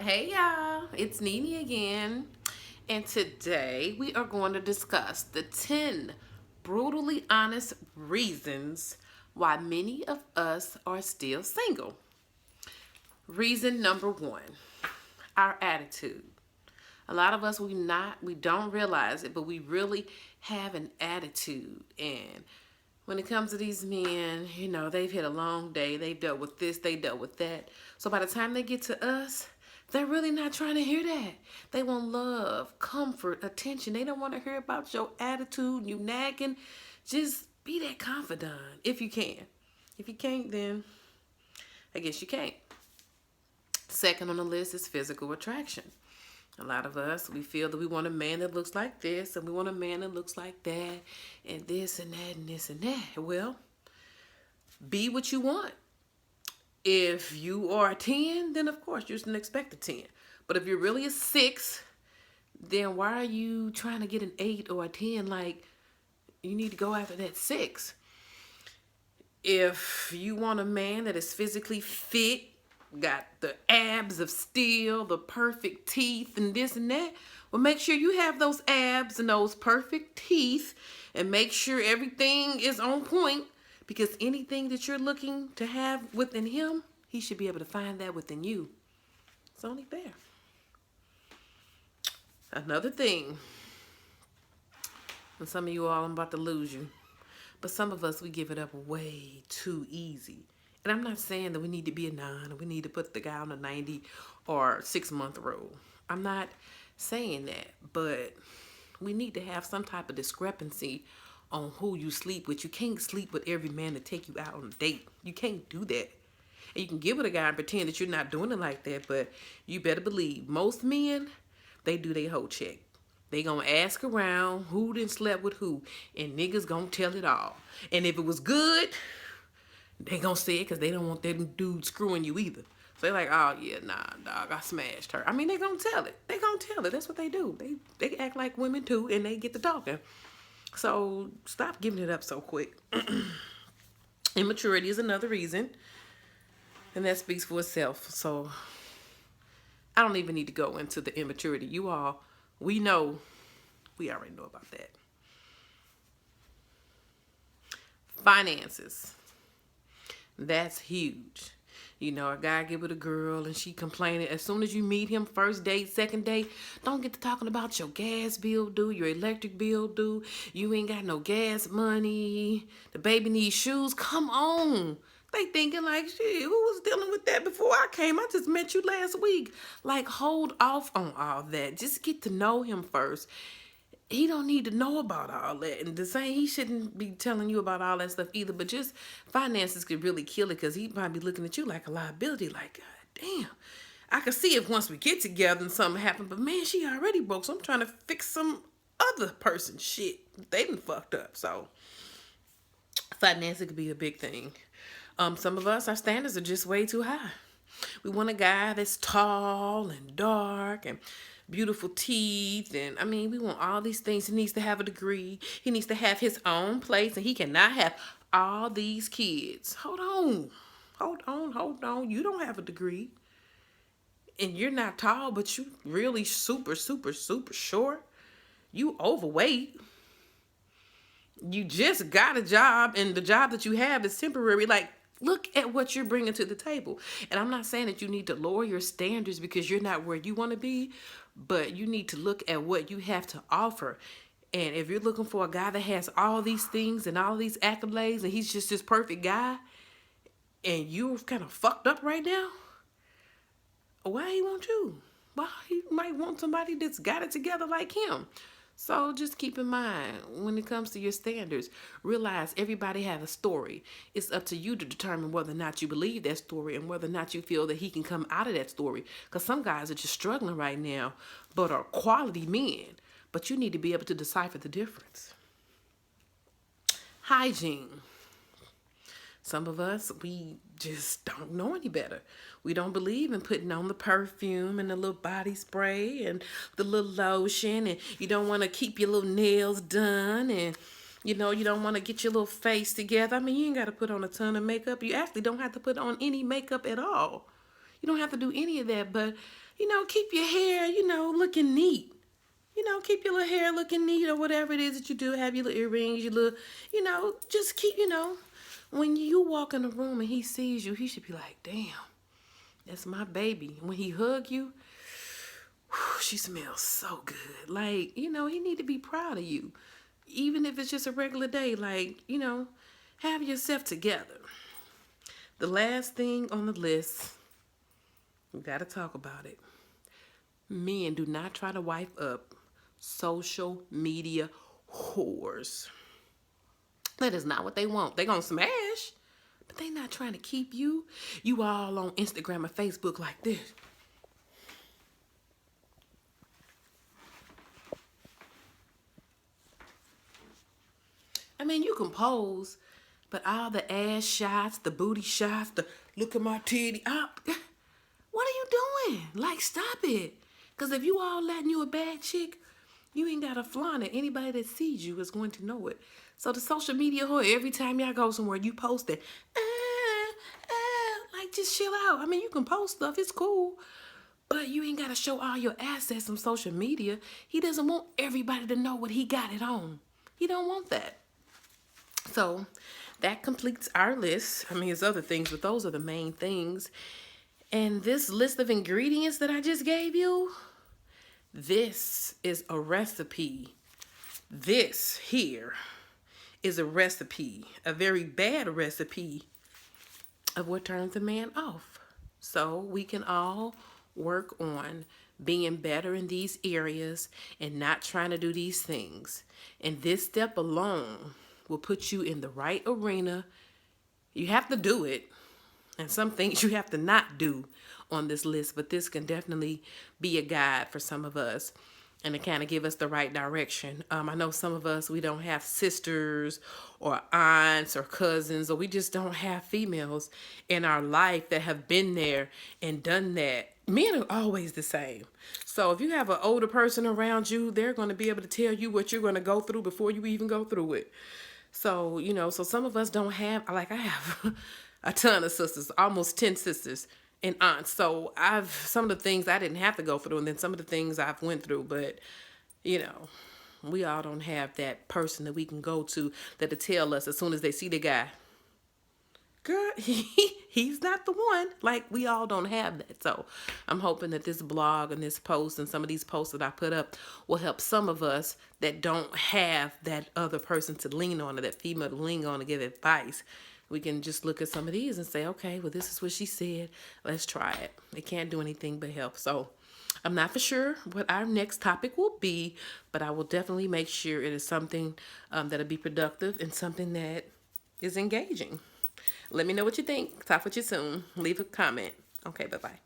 Hey y'all, it's Nene again, and today we are going to discuss the 10 brutally honest reasons why many of us are still single. Reason number one, our attitude. A lot of us we don't realize it, but we really have an attitude. And when it comes to these men, they've had a long day. They've dealt with this, they dealt with that. So by the time they get to us, they're really not trying to hear that. They want love, comfort, attention. They don't want to hear about your attitude, you nagging. Just be that confidant if you can. If you can't, then I guess you can't. Second on the list is physical attraction. A lot of us, we feel that we want a man that looks like this and we want a man that looks like that and this and that and this and that. Well, be what you want. If you are a 10, then of course you shouldn't expect a 10. But if you're really a 6, then why are you trying to get an 8 or a 10? Like, you need to go after that 6. If you want a man that is physically fit, got the abs of steel, the perfect teeth, and this and that, well, make sure you have those abs and those perfect teeth, and make sure everything is on point, because anything that you're looking to have within him, he should be able to find that within you. It's only fair. Another thing, and some of you all, I'm about to lose you, but some of us, we give it up way too easy. And I'm not saying that we need to be a 9 or we need to put the guy on a 90 or 6-month rule. I'm not saying that, but we need to have some type of discrepancy on who you sleep with. You can't sleep with every man to take you out on a date. You can't do that. And you can get with a guy and pretend that you're not doing it like that, but you better believe most men, they do their whole check. They gonna ask around who done slept with who, and niggas gonna tell it all. And if it was good, they gonna say it because they don't want that dude screwing you either. So they're like, oh yeah, nah, dog, I smashed her. I mean, they gonna tell it. They gonna tell it. That's what they do. They act like women too, and they get to talking. So stop giving it up so quick. Immaturity is another reason, and that speaks for itself. So I don't even need to go into the immaturity. You all, we know, we already know about that. Finances. That's huge. A guy get with a girl and she complaining. As soon as you meet him, first date, second date, don't get to talking about your gas bill due, your electric bill due. You ain't got no gas money. The baby needs shoes. Come on. They thinking like, shit, who was dealing with that before I came? I just met you last week. Like, hold off on all that. Just get to know him first. He don't need to know about all that. And the same, he shouldn't be telling you about all that stuff either. But just finances could really kill it, because he might be looking at you like a liability. Like, God damn. I could see if once we get together and something happened, but man, she already broke. So I'm trying to fix some other person's shit. They done fucked up. So finances could be a big thing. Some of us, our standards are just way too high. We want a guy that's tall and dark and beautiful teeth. And I mean, we want all these things. He needs to have a degree. He needs to have his own place. And he cannot have all these kids. Hold on. Hold on. Hold on. You don't have a degree. And you're not tall, but you really super, super, super short. You overweight. You just got a job, and the job that you have is temporary. Like, look at what you're bringing to the table. And I'm not saying that you need to lower your standards because you're not where you want to be, but you need to look at what you have to offer. And if you're looking for a guy that has all these things and all these accolades and he's just this perfect guy, and you're kind of fucked up right now, why he want you? Why he might want somebody that's got it together like him? So just keep in mind, when it comes to your standards, realize everybody has a story. It's up to you to determine whether or not you believe that story and whether or not you feel that he can come out of that story. Because some guys are just struggling right now, but are quality men. But you need to be able to decipher the difference. Hygiene. Some of us, we just don't know any better. We don't believe in putting on the perfume and the little body spray and the little lotion, and you don't want to keep your little nails done, and you don't want to get your little face together. I mean, you ain't got to put on a ton of makeup. You actually don't have to put on any makeup at all. You don't have to do any of that, but, keep your hair, looking neat. Keep your little hair looking neat or whatever it is that you do. Have your little earrings, your little, just keep, when you walk in the room and he sees you, he should be like, damn, that's my baby. When he hug you, she smells so good. Like, he need to be proud of you. Even if it's just a regular day, like, have yourself together. The last thing on the list, we got to talk about it. Men, do not try to wipe up social media whores. That is not what they want. They gonna smash, but they not trying to keep you. You all on Instagram or Facebook like this. I mean, you can pose, but all the ass shots, the booty shots, the look at my titty, what are you doing? Like, stop it. Because if you all letting you a bad chick, you ain't got to flaunt it. Anybody that sees you is going to know it. So the social media whore, every time y'all go somewhere, you post it. Like, just chill out. I mean, you can post stuff. It's cool. But you ain't got to show all your assets on social media. He doesn't want everybody to know what he got it on. He don't want that. So that completes our list. I mean, there's other things, but those are the main things. And this list of ingredients that I just gave you, this is a recipe. This here is a recipe, a very bad recipe of what turns a man off. So we can all work on being better in these areas and not trying to do these things. And this step alone will put you in the right arena. You have to do it. And some things you have to not do on this list, but this can definitely be a guide for some of us and to kind of give us the right direction. I know some of us, we don't have sisters or aunts or cousins, or we just don't have females in our life that have been there and done that. Men are always the same. So if you have an older person around you, they're going to be able to tell you what you're going to go through before you even go through it. So, so some of us don't have, like I have a ton of sisters, almost 10 sisters and aunts. So some of the things I didn't have to go through, and then some of the things I've went through, but we all don't have that person that we can go to that'll tell us as soon as they see the guy, girl, he's not the one. Like, we all don't have that. So I'm hoping that this blog and this post and some of these posts that I put up will help some of us that don't have that other person to lean on, or that female to lean on to give advice. We can just look at some of these and say, okay, well, this is what she said. Let's try it. It can't do anything but help. So I'm not for sure what our next topic will be, but I will definitely make sure it is something that'll be productive and something that is engaging. Let me know what you think. Talk with you soon. Leave a comment. Okay, bye-bye.